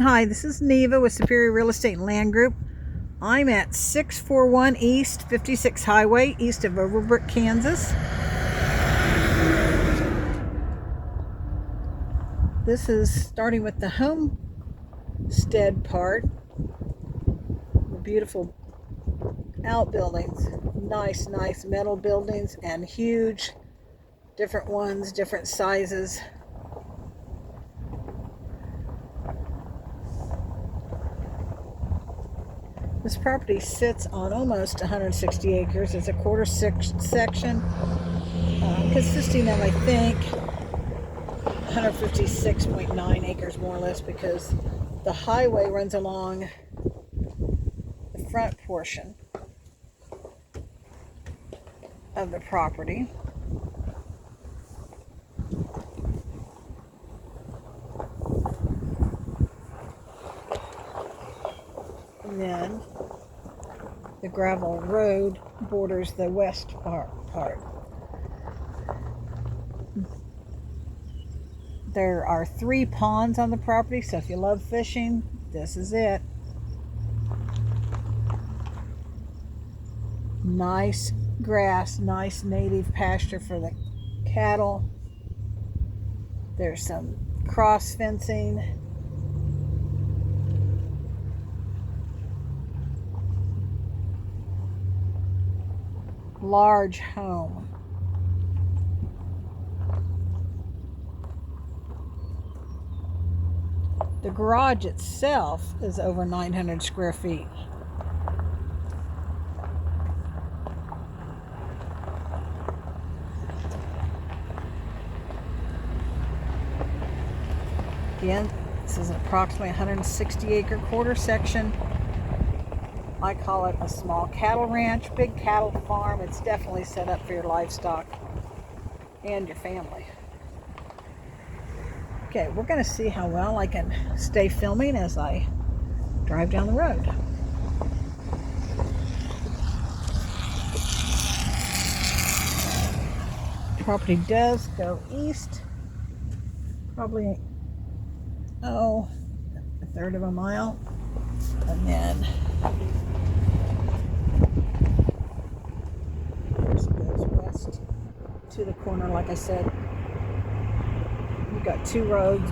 Hi, this is Neva with Superior Real Estate and Land Group. I'm at 641 East 56 Highway, east of Overbrook, Kansas. This is starting with the homestead part. The beautiful outbuildings. Nice metal buildings and huge, different ones, different sizes. This property sits on almost 160 acres. It's a quarter section, consisting of, I think, 156.9 acres more or less, because the highway runs along the front portion of the property. And then the gravel road borders the west part. There are 3 ponds on the property, so if you love fishing, this is it. Nice grass, nice native pasture for the cattle. There's some cross fencing. Large home. The garage itself is over 900 square feet. Again, this is an approximately 160 acre quarter section. I call it a small cattle ranch, big cattle farm. It's definitely set up for your livestock and your family. Okay, we're going to see how well I can stay filming as I drive down the road. Property does go east, probably, a third of a mile, and then it goes west to the corner. Like I said, you've got 2 roads.